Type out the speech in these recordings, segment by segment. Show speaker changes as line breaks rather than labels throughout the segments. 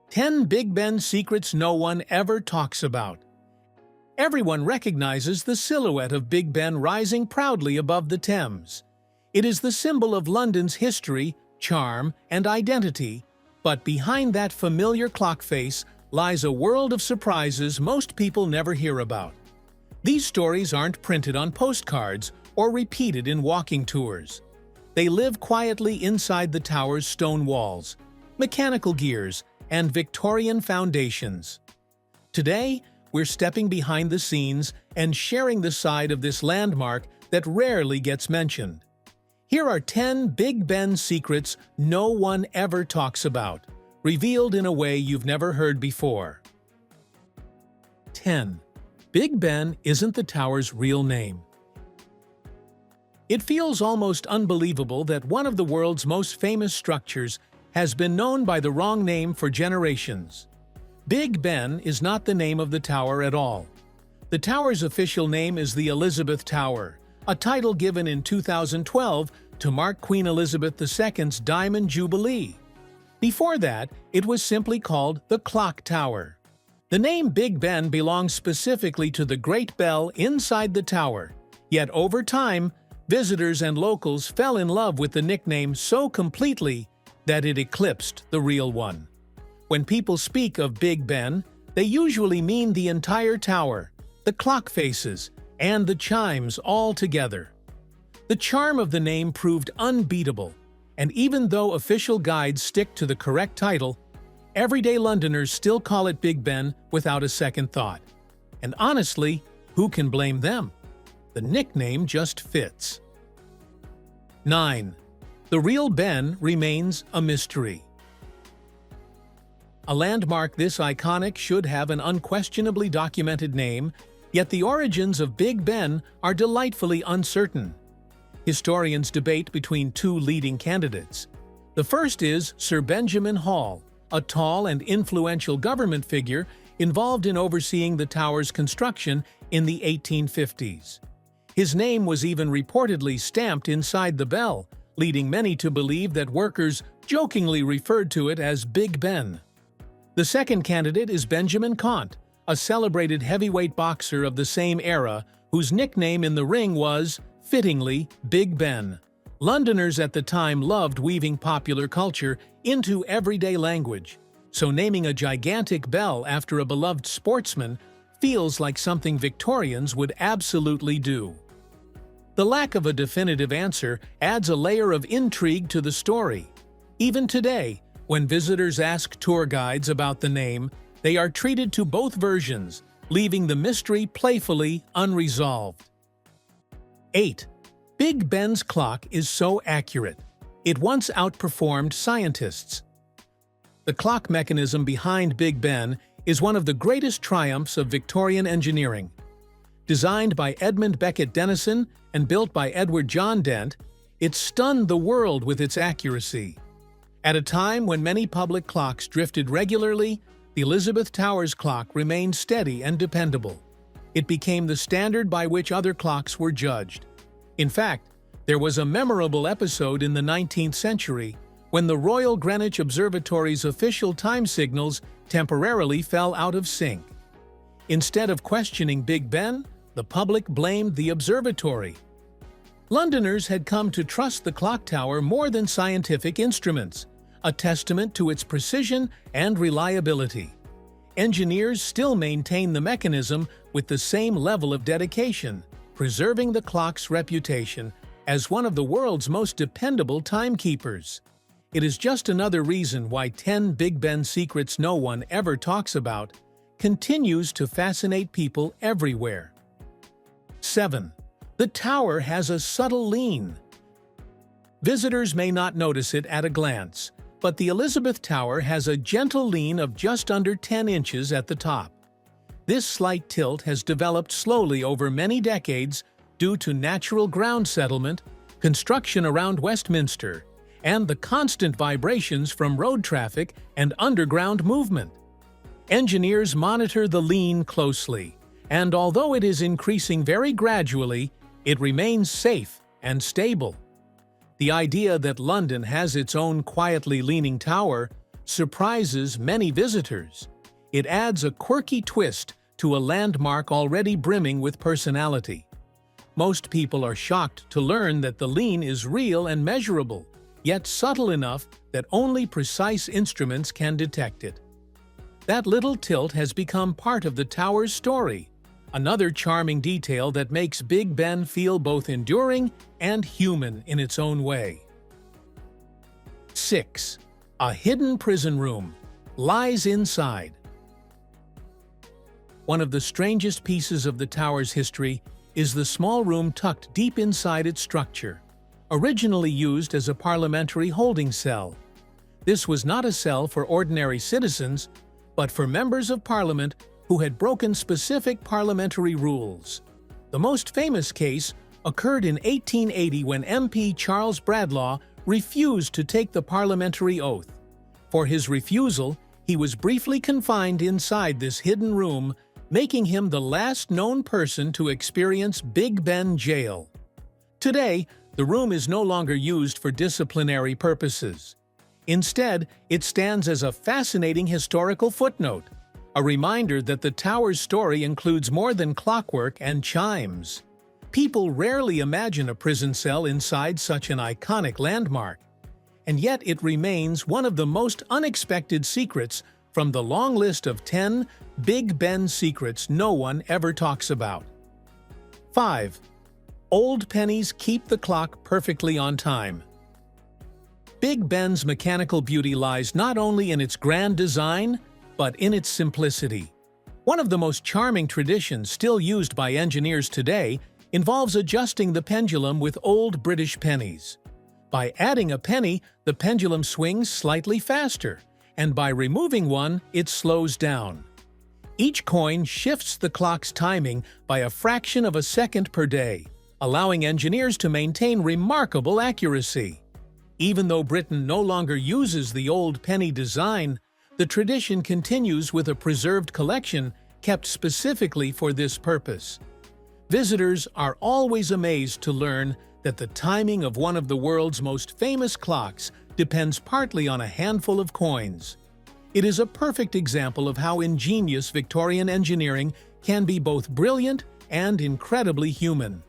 10 Big Ben secrets no one ever talks about. Everyone recognizes the silhouette of Big Ben rising proudly above the Thames. It is the symbol of London's history, charm, and identity, but behind that familiar clock face lies a world of surprises most people never hear about. These stories aren't printed on postcards or repeated in walking tours. They live quietly inside the tower's stone walls, mechanical gears, and Victorian foundations. Today, we're stepping behind the scenes and sharing the side of this landmark that rarely gets mentioned. Here are 10 Big Ben secrets no one ever talks about, revealed in a way you've never heard before. 10. Big Ben isn't the tower's real name. It feels almost unbelievable that one of the world's most famous structures has been known by the wrong name for generations. Big Ben is not the name of the tower at all. The tower's official name is the Elizabeth Tower, a title given in 2012 to mark Queen Elizabeth II's Diamond Jubilee. Before that, it was simply called the Clock Tower. The name Big Ben belongs specifically to the Great Bell inside the tower, yet over time, visitors and locals fell in love with the nickname so completely that it eclipsed the real one. When people speak of Big Ben, they usually mean the entire tower, the clock faces, and the chimes all together. The charm of the name proved unbeatable, and even though official guides stick to the correct title, everyday Londoners still call it Big Ben without a second thought. And honestly, who can blame them? The nickname just fits. 9. The real Ben remains a mystery. A landmark this iconic should have an unquestionably documented name, yet the origins of Big Ben are delightfully uncertain. Historians debate between two leading candidates. The first is Sir Benjamin Hall, a tall and influential government figure involved in overseeing the tower's construction in the 1850s. His name was even reportedly stamped inside the bell, leading many to believe that workers jokingly referred to it as Big Ben. The second candidate is Benjamin Conte, a celebrated heavyweight boxer of the same era whose nickname in the ring was, fittingly, Big Ben. Londoners at the time loved weaving popular culture into everyday language, so naming a gigantic bell after a beloved sportsman feels like something Victorians would absolutely do. The lack of a definitive answer adds a layer of intrigue to the story. Even today, when visitors ask tour guides about the name, they are treated to both versions, leaving the mystery playfully unresolved. 8. Big Ben's clock is so accurate. It once outperformed scientists. The clock mechanism behind Big Ben is one of the greatest triumphs of Victorian engineering. Designed by Edmund Beckett Denison and built by Edward John Dent, it stunned the world with its accuracy. At a time when many public clocks drifted regularly, the Elizabeth Tower's clock remained steady and dependable. It became the standard by which other clocks were judged. In fact, there was a memorable episode in the 19th century when the Royal Greenwich Observatory's official time signals temporarily fell out of sync. Instead of questioning Big Ben, the public blamed the observatory. Londoners had come to trust the clock tower more than scientific instruments, a testament to its precision and reliability. Engineers still maintain the mechanism with the same level of dedication, preserving the clock's reputation as one of the world's most dependable timekeepers. It is just another reason why 10 Big Ben secrets no one ever talks about continues to fascinate people everywhere. 7. The tower has a subtle lean. Visitors may not notice it at a glance, but the Elizabeth Tower has a gentle lean of just under 10 inches at the top. This slight tilt has developed slowly over many decades due to natural ground settlement, construction around Westminster, and the constant vibrations from road traffic and underground movement. Engineers monitor the lean closely, and although it is increasing very gradually, it remains safe and stable. The idea that London has its own quietly leaning tower surprises many visitors. It adds a quirky twist to a landmark already brimming with personality. Most people are shocked to learn that the lean is real and measurable, yet subtle enough that only precise instruments can detect it. That little tilt has become part of the tower's story, another charming detail that makes Big Ben feel both enduring and human in its own way. 6. A hidden prison room lies inside. One of the strangest pieces of the tower's history is the small room tucked deep inside its structure, originally used as a parliamentary holding cell. This was not a cell for ordinary citizens, but for members of parliament who had broken specific parliamentary rules. The most famous case occurred in 1880 when MP Charles Bradlaugh refused to take the parliamentary oath. For his refusal, he was briefly confined inside this hidden room, making him the last known person to experience Big Ben jail. Today, the room is no longer used for disciplinary purposes. Instead, it stands as a fascinating historical footnote, a reminder that the tower's story includes more than clockwork and chimes. People rarely imagine a prison cell inside such an iconic landmark, and yet it remains one of the most unexpected secrets from the long list of 10 Big Ben secrets no one ever talks about. 5. Old pennies keep the clock perfectly on time. Big Ben's mechanical beauty lies not only in its grand design, but in its simplicity. One of the most charming traditions still used by engineers today involves adjusting the pendulum with old British pennies. By adding a penny, the pendulum swings slightly faster, and by removing one, it slows down. Each coin shifts the clock's timing by a fraction of a second per day, allowing engineers to maintain remarkable accuracy. Even though Britain no longer uses the old penny design, the tradition continues with a preserved collection kept specifically for this purpose. Visitors are always amazed to learn that the timing of one of the world's most famous clocks depends partly on a handful of coins. It is a perfect example of how ingenious Victorian engineering can be both brilliant and incredibly human.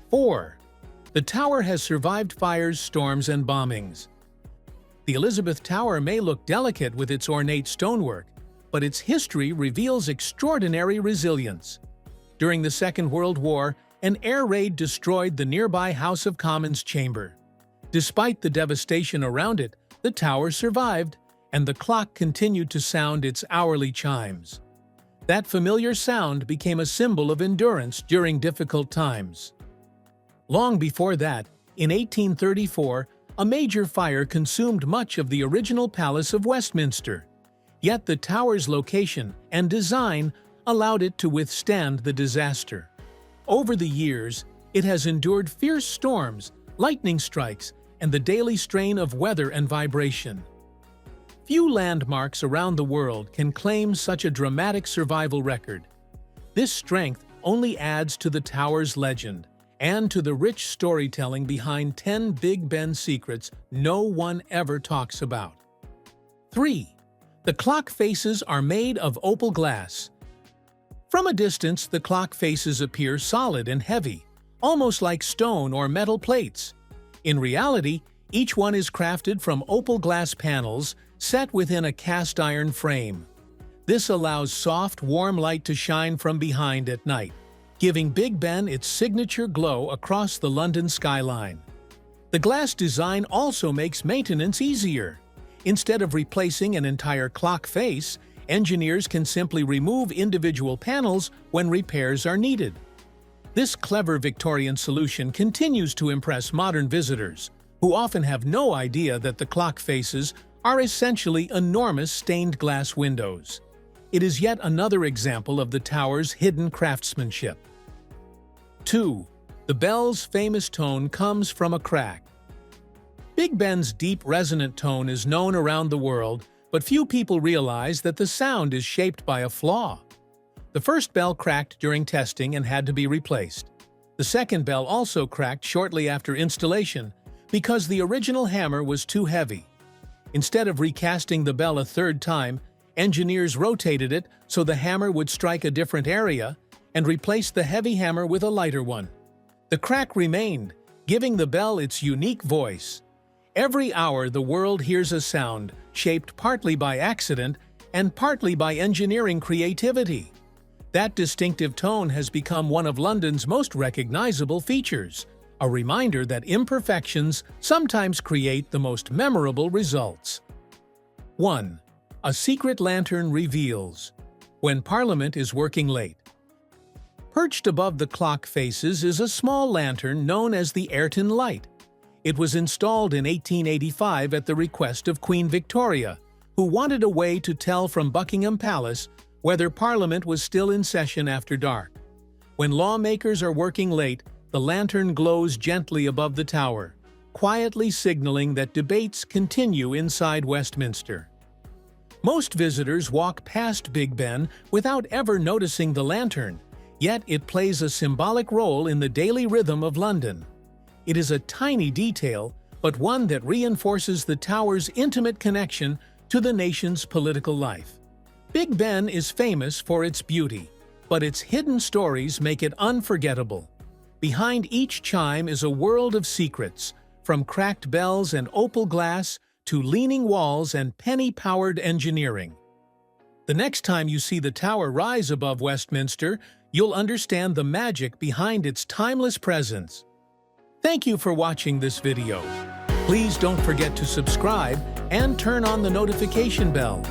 4. The tower has survived fires, storms, and bombings. The Elizabeth Tower may look delicate with its ornate stonework, but its history reveals extraordinary resilience. During the Second World War, an air raid destroyed the nearby House of Commons chamber. Despite the devastation around it, the tower survived, and the clock continued to sound its hourly chimes. That familiar sound became a symbol of endurance during difficult times. Long before that, in 1834, a major fire consumed much of the original Palace of Westminster. Yet the tower's location and design allowed it to withstand the disaster. Over the years, it has endured fierce storms, lightning strikes, and the daily strain of weather and vibration. Few landmarks around the world can claim such a dramatic survival record. This strength only adds to the tower's legend and to the rich storytelling behind 10 Big Ben secrets no one ever talks about. 3. The clock faces are made of opal glass. From a distance, the clock faces appear solid and heavy, almost like stone or metal plates. In reality, each one is crafted from opal glass panels set within a cast-iron frame. This allows soft, warm light to shine from behind at night, giving Big Ben its signature glow across the London skyline. The glass design also makes maintenance easier. Instead of replacing an entire clock face, engineers can simply remove individual panels when repairs are needed. This clever Victorian solution continues to impress modern visitors, who often have no idea that the clock faces are essentially enormous stained glass windows. It is yet another example of the tower's hidden craftsmanship. 2. The bell's famous tone comes from a crack. Big Ben's deep resonant tone is known around the world, but few people realize that the sound is shaped by a flaw. The first bell cracked during testing and had to be replaced. The second bell also cracked shortly after installation because the original hammer was too heavy. Instead of recasting the bell a third time, engineers rotated it so the hammer would strike a different area and replaced the heavy hammer with a lighter one. The crack remained, giving the bell its unique voice. Every hour the world hears a sound, shaped partly by accident and partly by engineering creativity. That distinctive tone has become one of London's most recognizable features, a reminder that imperfections sometimes create the most memorable results. 1. A secret lantern reveals. When Parliament is working late. Perched above the clock faces is a small lantern known as the Ayrton Light. It was installed in 1885 at the request of Queen Victoria, who wanted a way to tell from Buckingham Palace whether Parliament was still in session after dark. When lawmakers are working late, the lantern glows gently above the tower, quietly signaling that debates continue inside Westminster. Most visitors walk past Big Ben without ever noticing the lantern, yet it plays a symbolic role in the daily rhythm of London. It is a tiny detail, but one that reinforces the tower's intimate connection to the nation's political life. Big Ben is famous for its beauty, but its hidden stories make it unforgettable. Behind each chime is a world of secrets, from cracked bells and opal glass to leaning walls and penny-powered engineering. The next time you see the tower rise above Westminster, you'll understand the magic behind its timeless presence. Thank you for watching this video. Please don't forget to subscribe and turn on the notification bell.